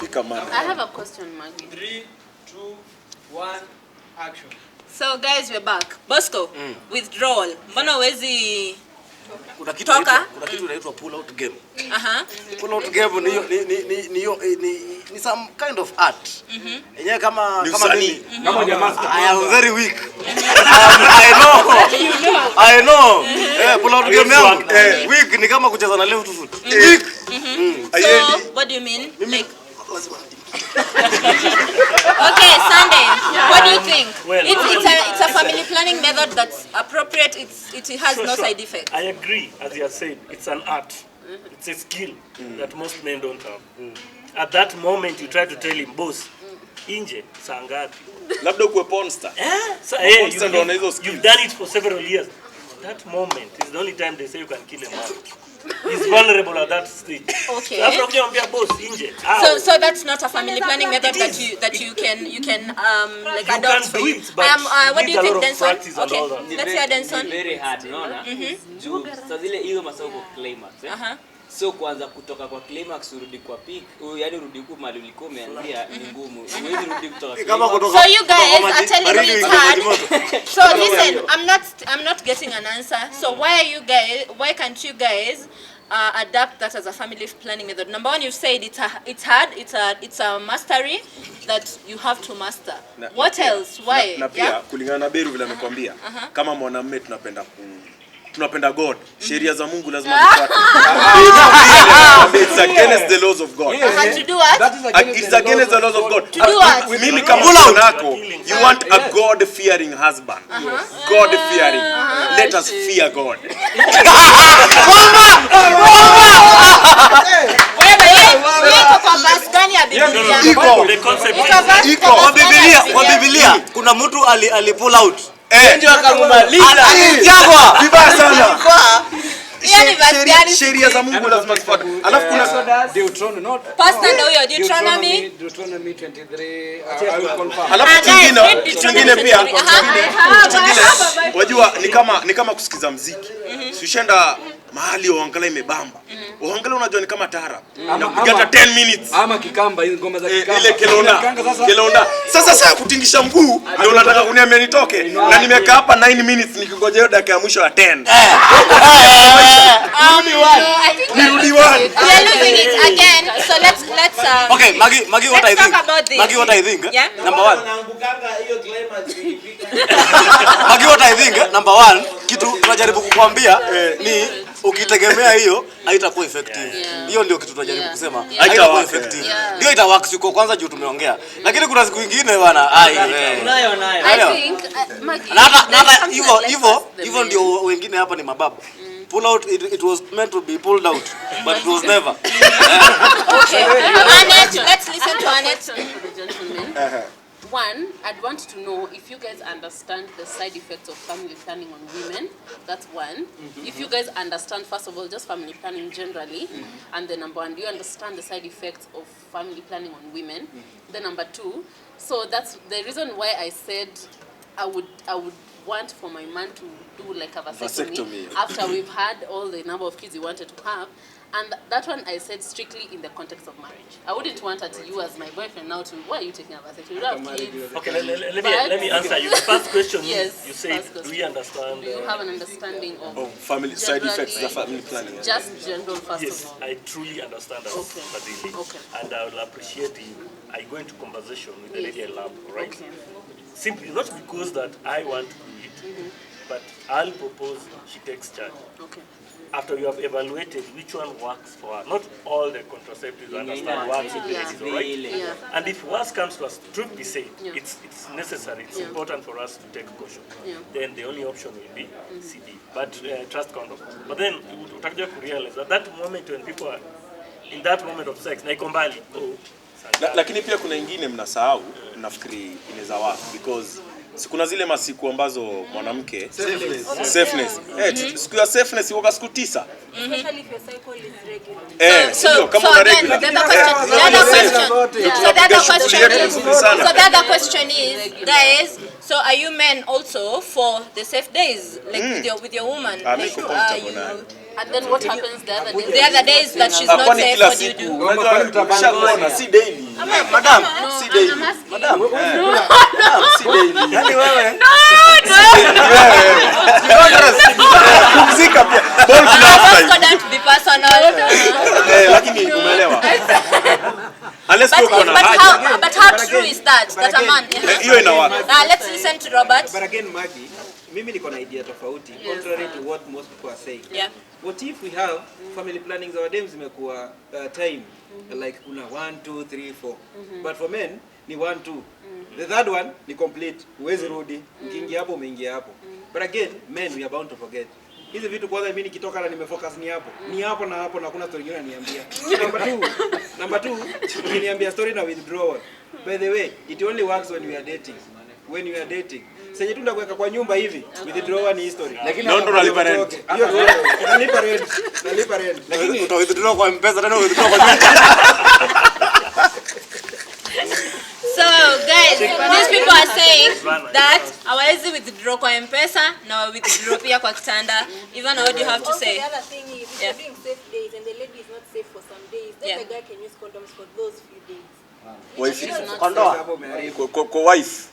Pick a man. I have a question, Maggie. 3, 2, 1, action. So guys, we're back. Bosco, withdrawal. Mbona wezi kuna kitu inaitwa pull out game. Pull out game ni some kind of art. Yenyewe kama mimi kama jamaa I am very weak. I know. Pull out game yangu weak ni kama kucheza na left foot. Weak. So what do you mean? Like okay, Sunday. What do you think? Well, it's a family planning method that's appropriate. It has no side effects. I agree, as you have said, it's an art. It's a skill that most men don't have. At that moment, you try to tell him, boss, inje sangapi. Labda kuwe porn star. You've done it for several years. That moment is the only time they say you can kill a man. He's vulnerable at that stage. Okay. So that's not a family planning method that you can like you adopt. Can do it, but what do you think, Denson? Okay, let's hear Denson. Very hard, unaona? So zile hizo masoko climax. So kuanza kutoka kwa climax urudi kwa peak, yani urudi huko mahali ulikuwa umeanzia ni ngumu. Huwezi rudi kutoka climax. So you guys are telling me it's hard. So listen, I'm not getting an answer. So why can't you guys adapt that as a family planning method? Number one, you said it's hard, it's a mastery that you have to master. What else? Why? Na pia kulingana na Beru vile amekwambia, kama mwanamume tunapenda God. Sheria za Mungu lazima tufuate. It's against the laws of God. To do what? It's against the laws of God. To do what? Mimi kama mwanako, you want a God-fearing husband. God-fearing. Let us fear God. Kwa Biblia kuna mtu alipull out. Ndio akamaliza. Vibaya sana. Sheria za Mungu lazima tufuate. Alafu kuna Deuteronomy. Pastor ndio huyo Deuteronomy 23. I will confirm. alafu kingine pia wajua ni kama kusikiza muziki. Ushaenda mahali uangalia imebamba. Uangalia unajua ni kama taarab. Unapigata 10 minutes. Ama kikamba ngoma za kikamba. Ile kelonda. Sasa kutingisha mguu ndio unataka kuniambia nitoke na nimekaa hapa 9 minutes nikingoja hiyo dakika ya mwisho ya 10. Nirudi one. We are losing it again. So let's okay, Maggie what I think. Maggie what I think. Yeah? Number 1. Hiyo climax ikifika. Maggie what I think. Number 1, kitu tunajaribu kukwambia ni ukitegemea hiyo haitakuwa effective. Hiyo ndio kitu tunajaribu kusema. Haitakuwa effective. Ndio ita work siku kwanza juu tumeongea. Lakini kuna siku nyingine bwana nayo. I think hivyo ndio wengine hapa ni mababu. Pull out, it was meant to be pulled out, but it was never. Okay. Annette, let's listen to Annette. For the gentleman. One, I'd want to know if you guys understand the side effects of family planning on women. That's one. If you guys understand, first of all, just family planning generally. And then number one, do you understand the side effects of family planning on women? Then number two, so that's the reason why I said I would want for my man to do like a vasectomy after we've had all the number of kids he wanted to have. And that one I said strictly in the context of marriage. I wouldn't want you as my boyfriend now to, why are you taking a vasectomy? You don't have kids. Okay, let me answer you. The first question yes, you said, do we understand? Do you have an understanding of family side effects of family planning? Just general first yes, of all. I truly understand that. Okay. And I will appreciate you. I go into conversation with the lady I love, right? Okay. Simply not because that I want to do it, but I'll propose she takes charge. Okay. After you have evaluated which one works for her, not all the contraceptives you understand works with the ladies, right? Yeah. And if worse comes to us, truth be said, it's necessary, it's important for us to take caution. Then the only option will be CD, but trust condom. But then you utakuja kurealize at that moment when people are in that moment of sex, na iko mbali. Lakini pia kuna ingine mnasahau, nafikiri inaweza work because kuna zile masiku ambazo mwanamke safeness. Siku ya safeness iko siku 9. Especially if your cycle is regular. So kama una regular. So the other question is, guys, so are you men also for the safe days, like with your woman? And then what happens the other days? The other days that she's not safe, what do you do? Unajua si daily. Madam, si daily. I'm asking. Madam, si daily. Yaani wewe. Kupumzika pia. Ball Let's go down to the personal. Lakini umeelewa? Unless uko na haja. But how true is that a man? Hiyo inawaka. Let's listen to Robert. But again, Maggie, mimi niko na idea tofauti, contrary to what most people are saying. Yeah. What if we have family planning za wadem zimekuwa time like kuna 1 2 3 4 but for men ni 1 2 the third one ni complete, huwezi rudi, ukiingia hapo umeingia hapo. But again, men we are bound to forget. Hizi vitu kwanza mimi nikitoka na nimefocus ni hapo na hakuna story nyingine niambia. Number 2 ukiniambia story na withdrawal. By the way, it only works when we are dating. When you are dating. Senye tunda kuweka kwa nyumba hivi, withdrawal ni history. Lakini ndo nalipa rent. Nalipa rent. Lakini uta withdraw kwa M-Pesa tena withdraw kwa nyumba. So guys, these people are saying that hawezi withdraw kwa M-Pesa na withdraw pia kwa kitanda. Even what do you have to say? The other thing is, if you're doing safe days and the lady is not safe for some days, then the guy can use condoms for those few days. Wife. Kondoa. Kwa wife.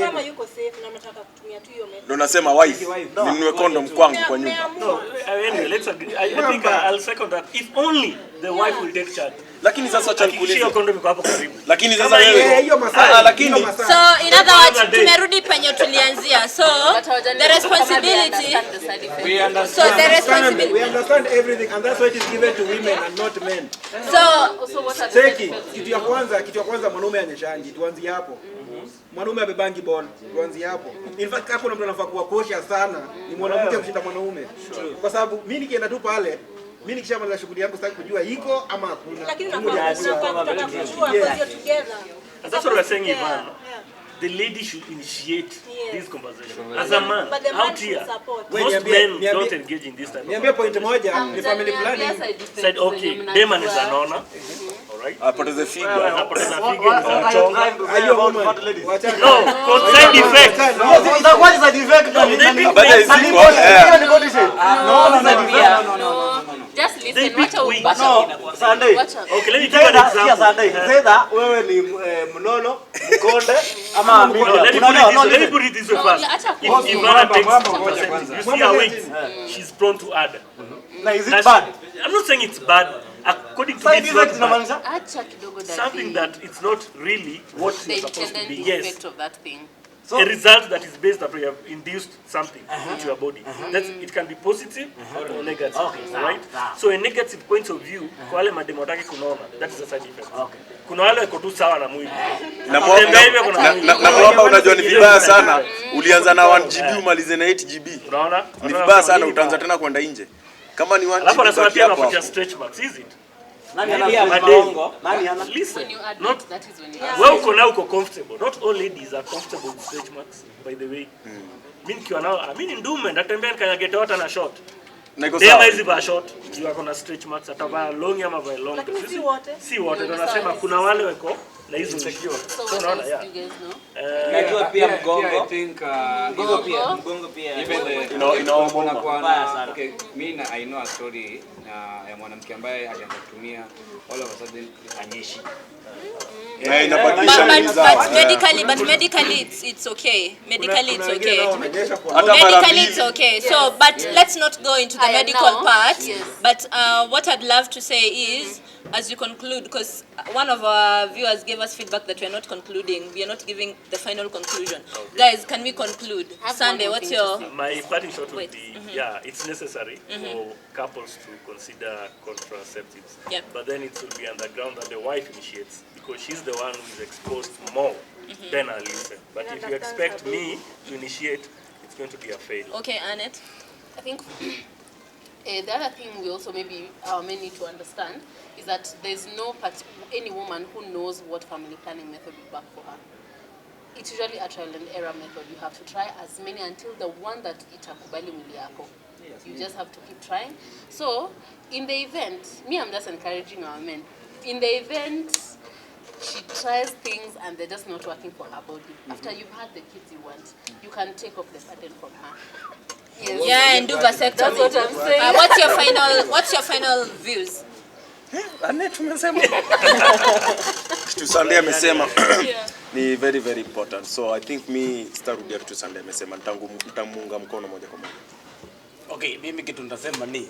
Kama yuko safe na unataka kutumia tu hiyo method. Ndo nasema wife. Ninunue condom kwangu kwa nyumba. No, anyway, let's agree. I think I'll second that. If only the wife will take charge. Lakini sasa acha nikuulize. Hiyo condom iko hapo karibu. Lakini sasa wewe. Hiyo masaa. Lakini So in other words, tumerudi penye tulianzia. So the responsibility. We So we understand everything and that's why it is given to women and not men. So what are the Seki, kitu ya kwanza mwanaume anyeshangi, tuanzie hapo. Mwanaume abebangi ball, tuanzie hapo. In fact hapo mtu anafaa kuwa cautious sana, ni mwanamke kushinda mwanaume. Kwa sababu mimi nikienda tu pale, mimi nikishamaliza shughuli yangu sitaki kujua iko ama hakuna. Lakini unafaa kujua because you're together. That's what we're saying, Ivan. The lady should initiate this conversation. As a man, But the man out here, should support. most men don't engage in this type of Niambie point moja, ni family planning. said, okay, dem anaweza nona. Alright? apoteze figo. Anapoteza figo, anaweza chonga. Ayo woman. Wacha. No, cause side effects. Itakuwa ni side effect na Baada ziko Just They listen, pick watch weeks. out. No, Sunday. Watch out. Okay, let me give you an example. Either wewe ni mnono, mkonde ama No, medium. let me put it this way first. If Ivana takes percentage, you see her weight, she's prone to add. Na is it That's- bad? I'm not saying it's bad. According to me, Side it's not effect bad. inamaanisha? Acha kidogo daddy. Something that it's not really what the it's supposed to intended be. Yes. effect of that thing. A result that is based upon you have induced something into your body. That's, it can be positive or negative, right? So a negative point of view, kwa wale mademo wataki kunaona, that is a side effect. Kuna wale wako tu sawa na mwili. na Kutembea hivyo kuna mwili. mwamba, unajua ni vibaya sana. Ulianza na 1 GB umalize na 8 GB. Unaona? Ni vibaya sana, utaanza tena kwenda nje. Kama ni 1 Alafu GB anasema baki pia hapo anapatia hapo. stretch marks, is it? Nani Maybe ana I'm wrong. Nani ana? Listen, When you admit, not that is when you wewe uko now uko comfortable. Not all ladies are comfortable with stretch marks, by the way. Mimi nikiwa nao, mimi ni ndume, natembea nikanyage hata na short. Na iko Dema sawa. hizi va short, you are na stretch marks, atavaa long ama va long. Lakini si wote. Si wote, ndio nasema kuna wale wako na hizo secure. So what unaona, else yeah. do you guys know? Najua pia I mgongo. think Mgongo pia. even the inawauma. Mbaya sana. okay, me na I know a story ya mwanamke ambaye alianza kutumia all of a sudden anyeshi. Inabadilisha mwili zao. But medically it's okay. Medically it's okay. Hata mara Medically it's mbili. okay. So, but let's not go into the I medical know. part. Yes. But what I'd love to say is, as we conclude, because one of our viewers gave us feedback that we are not concluding, we are not giving the final conclusion. Guys, can we conclude? Have Sunday, one more what's thing to your... say. My parting shot would Wait. be, yeah, it's necessary for couples to consider contraceptives. Yep. But then it will be underground that the wife initiates because she's the one who is exposed more. Then I'll listen. But if you expect me to initiate, it's going to be a fail. Okay, Annette. I think the other thing we also maybe may need to understand is that there's no any woman who knows what family planning method will work for her. It's usually a trial and error method. You have to try as many until the one that itakubali mwili yako. You just have to keep trying. So, in the event, I'm just encouraging our men. In the event she tries things and they're just not working for her body, after you've had the kids you want, you can take off the burden from her. Yes. Yeah, and do vasectomy. That's what I'm saying. What's your final views? Ane tumesema. Kitu Sunday amesema ni very very important. So I think me sitarudia kitu Sunday amesema, nitamuunga mkono moja kwa moja. Okay, mimi kitu nitasema ni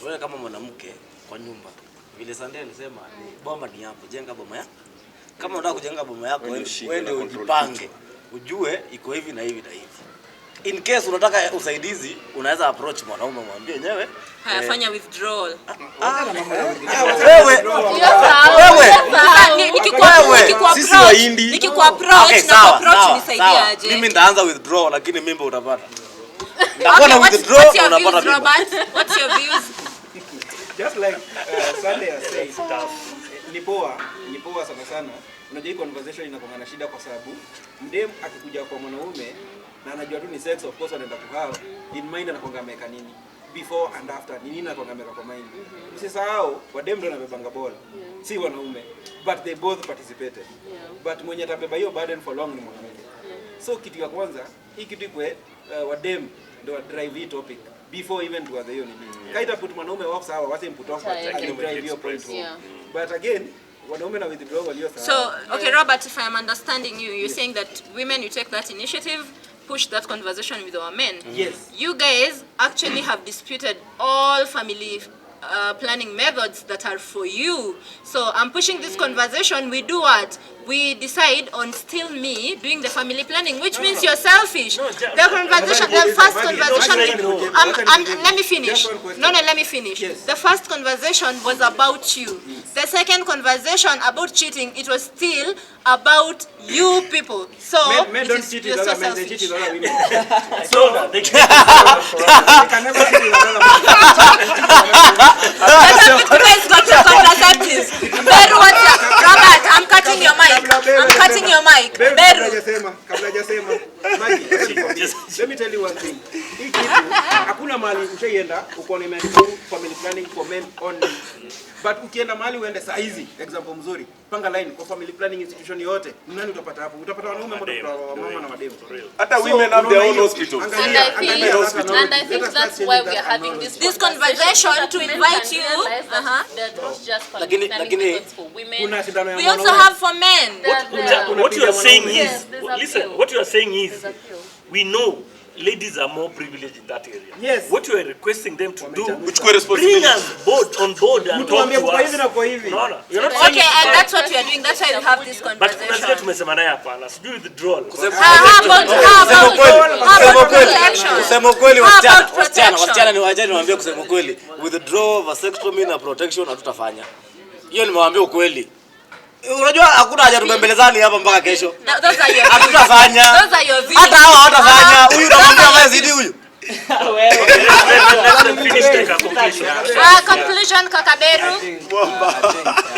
wewe kama mwanamke kwa nyumba. Vile Sunday alisema boma ni hapo, jenga boma yako. Kama unataka kujenga boma yako wewe ndio ujipange. Ujue iko hivi na hivi na hivi. In case unataka usaidizi, unaweza approach mwanaume mwambie nyewe fanya withdrawal. Nikikuapproach nisaidia aje? Mimi ndaanza withdraw lakini mimi utapata. Ndakuwa withdraw unapata mimi. What's your views? Just like Sunday said, ni poa sana. Unajua hii conversation inakuwa na shida kwa sababu mdem akikuja kwa mwanaume na anajua tu ni sex, of course anaenda kuhao, in mind anakuanga ameka nini before and after, ni nini anakuanga ameka kwa mind. Usisahau wadem ndio wanabebanga bola, si wanaume, but they both participated. But mwenye atabeba hiyo burden for long ni mwanamke. So kitu ya kwanza hii kitu kwa wadem ndio drive hii topic before even to the hiyo nini. Kaita put mwanaume off sawa, wase put off drive hiyo point. But again, so, okay, Robert, if I am understanding you, you're saying that women, you take that initiative, push that conversation with our men. Yes. You guys actually have disputed all family planning methods that are for you. So I'm pushing this conversation. We do what? We decide on still me doing the family planning, which means you're selfish. The conversation, the first conversation, let me finish. No, let me finish. The first conversation was about you. The second conversation about cheating, it was still about you people. So men don't cheat with other men, they cheat with other women. So they can never cheat with other you guys got your contraceptives. Robert, I'm cutting your mic. I'm cutting your mic. Kabla hajasema. Let me tell you one thing. Hii kitu hakuna mahali ushaenda uko na family planning for men only. But ukienda mahali uende saa hizi, example mzuri, panga line kwa family planning institution yote, nani utapata hapo? Utapata wanaume ambao mama na mademu. Hata women have their own hospitals. And I think that's why we are having this conversation to invite you. Lakini for women. We also have for men. What you are saying is, listen, what you are saying is, we know ladies are more privileged in that area. Yes. What you are requesting them to do, bring us on board and talk to us. No. You're not saying okay, and that's what we are doing. That's why we have this conversation. But kuna tumesema naye hapana. Sijui withdrawal. Kusema kweli wasichana ni wajani niwaambie kusema kweli. Withdraw, vasectomy na protection hatutafanya. Hiyo nimewaambia ukweli. Unajua hakuna haja tubembelezani hapa mpaka kesho. Hatutafanya. Hata hawa hawatafanya. Huyu unamwambia wewe zidi huyu. Conclusion Kakaberu.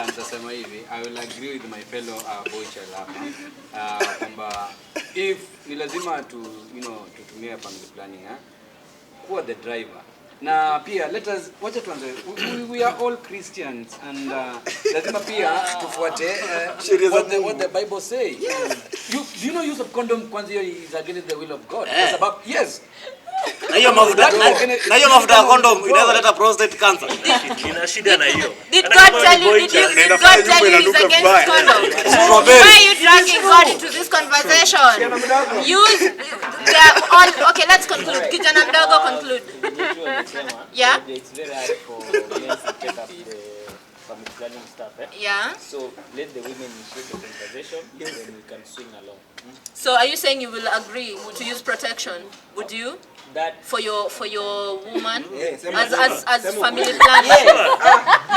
Nitasema hivi, I will agree with my fellow boy child hapa. Kwamba if ni lazima tutumie family planning, kuwa the driver. Na pia wacha tuanze, we are all Christians and lazima pia tufuate what the Bible says. Do you know use of condom kwanza is against the will of God? Sababu yes. Na hiyo mafuta ya condom inaweza leta prostate cancer. Ina shida na hiyo. Did God tell you it's against condom? Why are you dragging God into this conversation? Okay, let's conclude. Kijana mdogo conclude. Yeah? It's very hard for men to take up the family planning stuff. Yeah. So let the women initiate the conversation, then we can swing along. So are you saying you will agree to use protection? Would you? That for your woman as Sema family planning?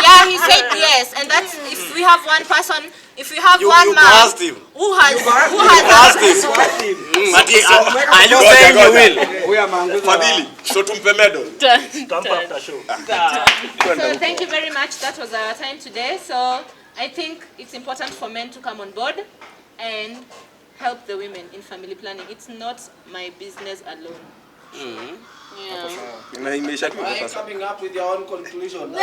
Yeah, he said yes, and that's if we have one person, if we have one man who has are you saying you will? Fadhili, so tumpe medal. Stamp after show. So thank you very much. That was our time today. So I think it's important for men to come on board and help the women in family planning. It's not my business alone. Na imesha coming up with your own conclusion.